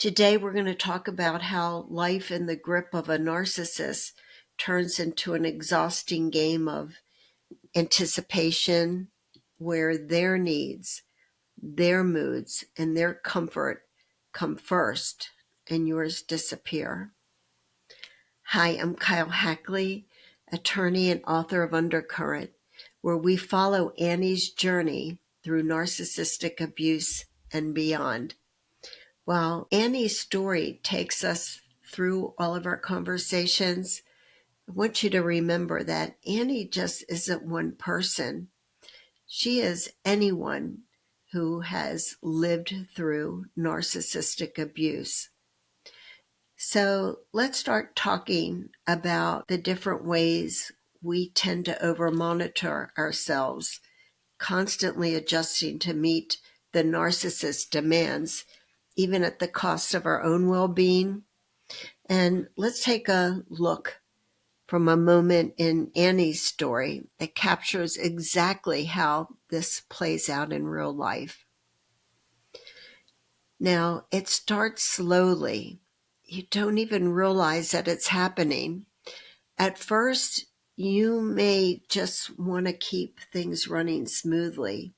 Today, we're going to talk about how life in the grip of a narcissist turns into an exhausting game of anticipation, where their needs, their moods, and their comfort come first and yours disappear. Hi, I'm Kyle Hackley, attorney and author of Undercurrent, where we follow Annie's journey through narcissistic abuse and beyond. While Annie's story takes us through all of our conversations, I want you to remember that Annie just isn't one person. She is anyone who has lived through narcissistic abuse. So let's start talking about the different ways we tend to over-monitor ourselves, constantly adjusting to meet the narcissist's demands, even at the cost of our own well-being. And let's take a look from a moment in Annie's story that captures exactly how this plays out in real life. Now, it starts slowly. You don't even realize that it's happening. At first, you may just want to keep things running smoothly,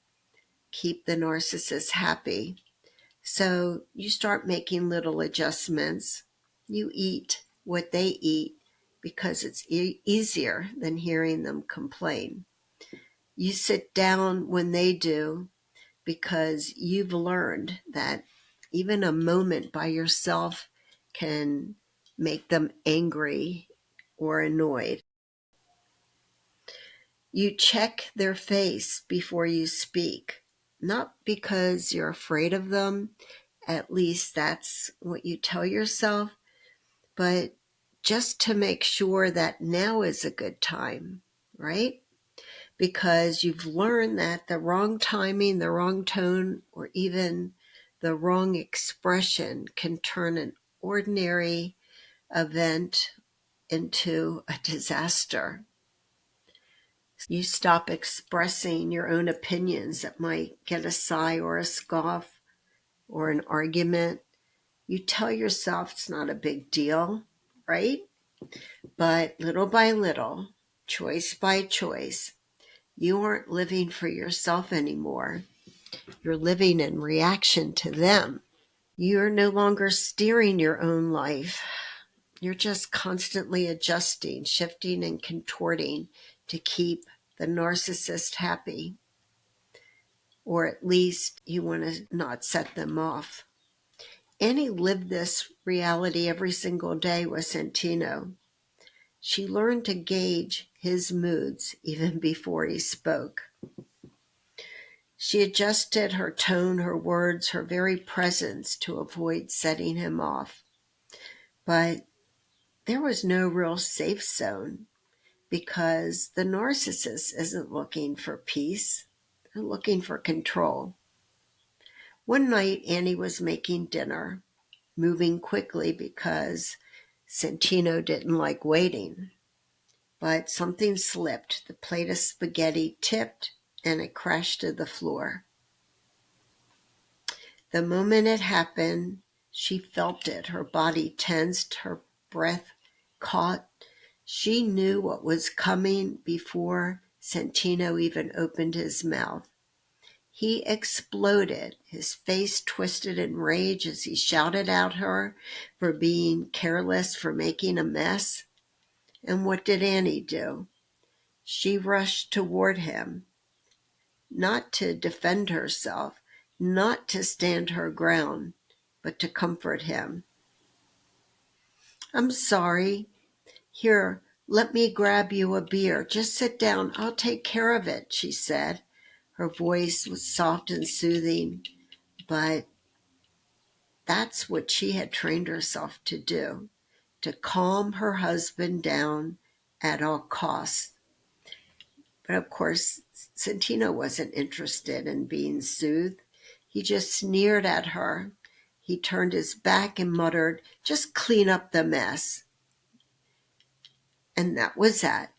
keep the narcissist happy. So you start making little adjustments. You eat what they eat because it's easier than hearing them complain. You sit down when they do because you've learned that even a moment by yourself can make them angry or annoyed. You check their face before you speak, not because you're afraid of them, at least that's what you tell yourself, but just to make sure that now is a good time, right? Because you've learned that the wrong timing, the wrong tone, or even the wrong expression can turn an ordinary event into a disaster. You stop expressing your own opinions that might get a sigh or a scoff or an argument. You tell yourself it's not a big deal, right? But little by little, choice by choice, you aren't living for yourself anymore. You're living in reaction to them. You're no longer steering your own life. You're just constantly adjusting, shifting, and contorting to keep the narcissist happy. Or at least you want to not set them off. Annie lived this reality every single day with Santino. She learned to gauge his moods even before he spoke. She adjusted her tone, her words, her very presence to avoid setting him off. But there was no real safe zone because the narcissist isn't looking for peace. They're looking for control. One night, Annie was making dinner, moving quickly because Santino didn't like waiting. But something slipped. The plate of spaghetti tipped and it crashed to the floor. The moment it happened, she felt it. Her body tensed, her breath caught. She knew what was coming before Santino even opened his mouth. He exploded, his face twisted in rage as he shouted at her for being careless, for making a mess. And what did Annie do? She rushed toward him, not to defend herself, not to stand her ground, but to comfort him. "I'm sorry. Here, let me grab you a beer. Just sit down. I'll take care of it," she said. Her voice was soft and soothing, but that's what she had trained herself to do, to calm her husband down at all costs. But of course, Santino wasn't interested in being soothed. He just sneered at her. He turned his back and muttered, "Just clean up the mess." And that was that.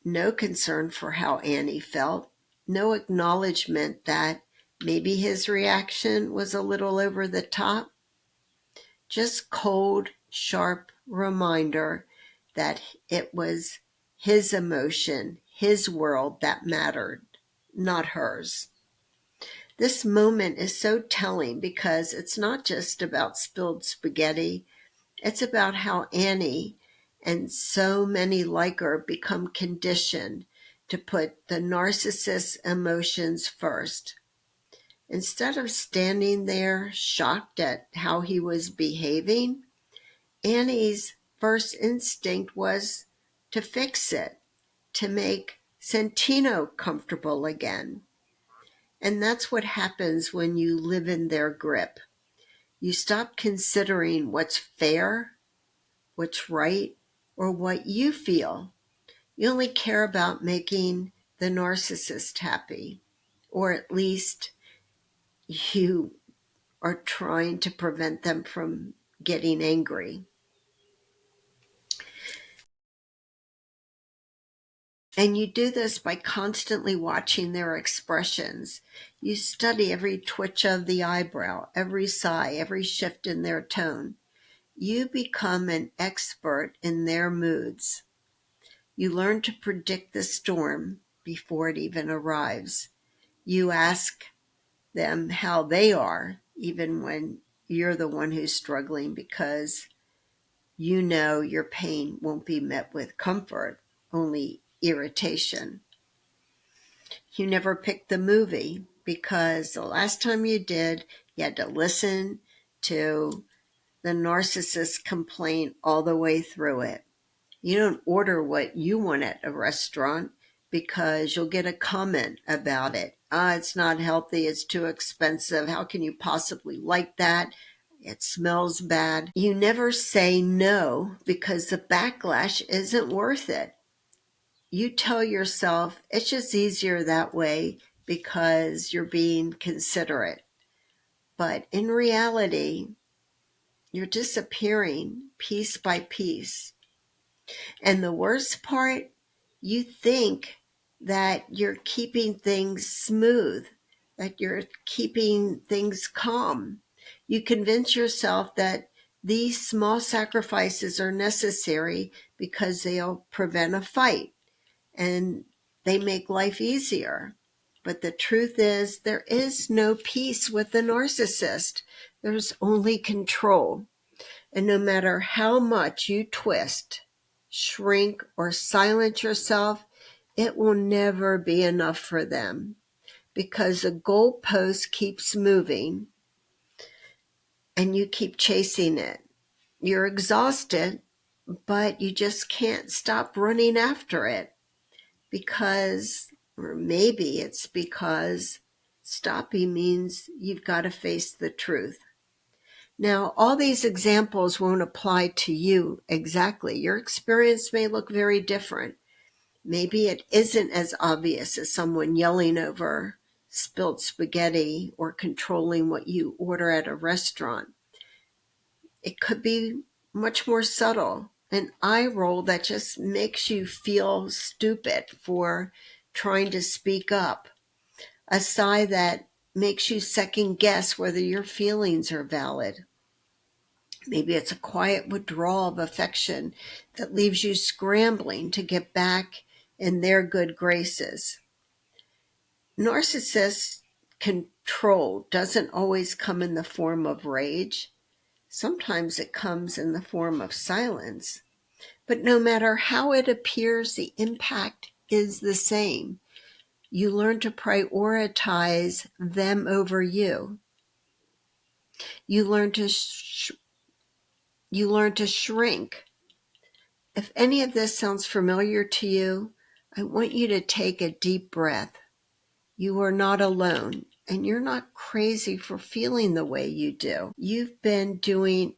No concern for how Annie felt. No acknowledgement that maybe his reaction was a little over the top. just cold, sharp reminder that it was his emotion, his world that mattered, not hers. This moment is so telling because it's not just about spilled spaghetti. It's about how Annie and so many like her become conditioned to put the narcissist's emotions first. Instead of standing there shocked at how he was behaving, Annie's first instinct was to fix it, to make Santino comfortable again. And that's what happens when you live in their grip. You stop considering what's fair, what's right, or what you feel. You only care about making the narcissist happy, or at least you are trying to prevent them from getting angry. And you do this by constantly watching their expressions. You study every twitch of the eyebrow, every sigh, every shift in their tone. You become an expert in their moods. You learn to predict the storm before it even arrives. You ask them how they are, even when you're the one who's struggling, because you know your pain won't be met with comfort, only irritation. You never picked the movie because the last time you did, you had to listen to the narcissist complain all the way through it. You don't order what you want at a restaurant because you'll get a comment about it. It's not healthy. It's too expensive. How can you possibly like that? It smells bad. You never say no because the backlash isn't worth it. You tell yourself it's just easier that way because you're being considerate. But in reality, you're disappearing piece by piece. And the worst part, you think that you're keeping things smooth, that you're keeping things calm. You convince yourself that these small sacrifices are necessary because they'll prevent a fight and they make life easier. But the truth is, there is no peace with the narcissist. There's only control. And no matter how much you twist, shrink, or silence yourself, it will never be enough for them because the goalpost keeps moving and you keep chasing it. You're exhausted, but you just can't stop running after it because, or maybe it's because stopping means you've got to face the truth. Now, all these examples won't apply to you exactly. Your experience may look very different. Maybe it isn't as obvious as someone yelling over spilled spaghetti or controlling what you order at a restaurant. It could be much more subtle. An eye roll that just makes you feel stupid for trying to speak up. A sigh that makes you second guess whether your feelings are valid. Maybe it's a quiet withdrawal of affection that leaves you scrambling to get back in their good graces. Narcissist control doesn't always come in the form of rage. Sometimes it comes in the form of silence. But no matter how it appears, the impact is the same. You learn to prioritize them over you. You learn to shrink. If any of this sounds familiar to you, I want you to take a deep breath. You are not alone, and you're not crazy for feeling the way you do. You've been doing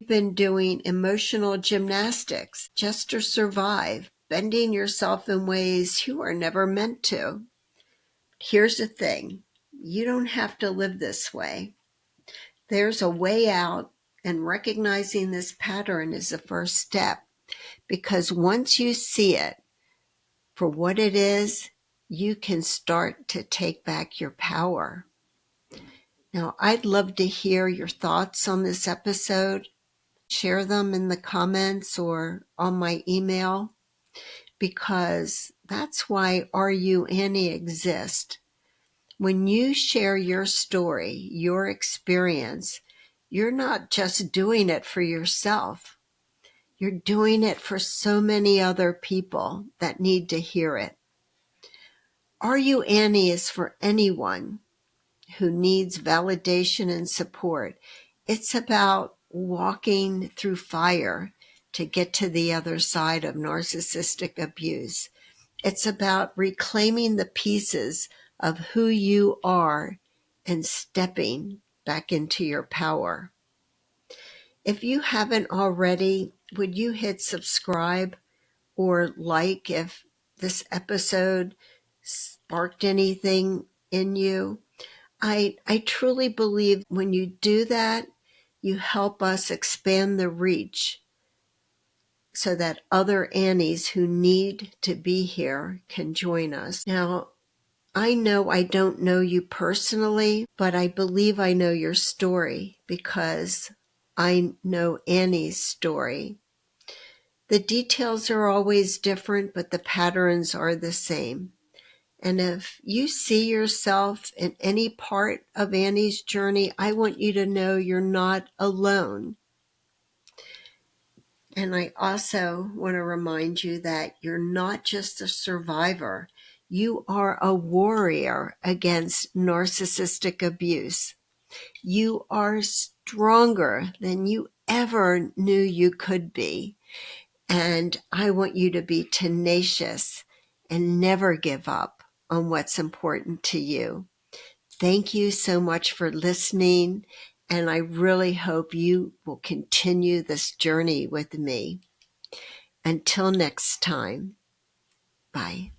emotional gymnastics just to survive, bending yourself in ways you are never meant to. Here's the thing. You don't have to live this way. There's a way out, and recognizing this pattern is the first step. Because once you see it for what it is, you can start to take back your power. Now, I'd love to hear your thoughts on this episode. share them in the comments or on my email, because that's why Are You Annie exists. When you share your story, your experience, you're not just doing it for yourself. You're doing it for so many other people that need to hear it. Are You Annie is for anyone who needs validation and support. It's about walking through fire to get to the other side of narcissistic abuse. It's about reclaiming the pieces of who you are and stepping back into your power. If you haven't already, would you hit subscribe or like if this episode sparked anything in you? I truly believe when you do that, you help us expand the reach so that other Annies who need to be here can join us. Now, I know I don't know you personally, but I believe I know your story because I know Annie's story. The details are always different, but the patterns are the same. And if you see yourself in any part of Annie's journey, I want you to know you're not alone. And I also want to remind you that you're not just a survivor. You are a warrior against narcissistic abuse. You are stronger than you ever knew you could be. And I want you to be tenacious and never give up on what's important to you. Thank you so much for listening, and I really hope you will continue this journey with me. Until next time, bye.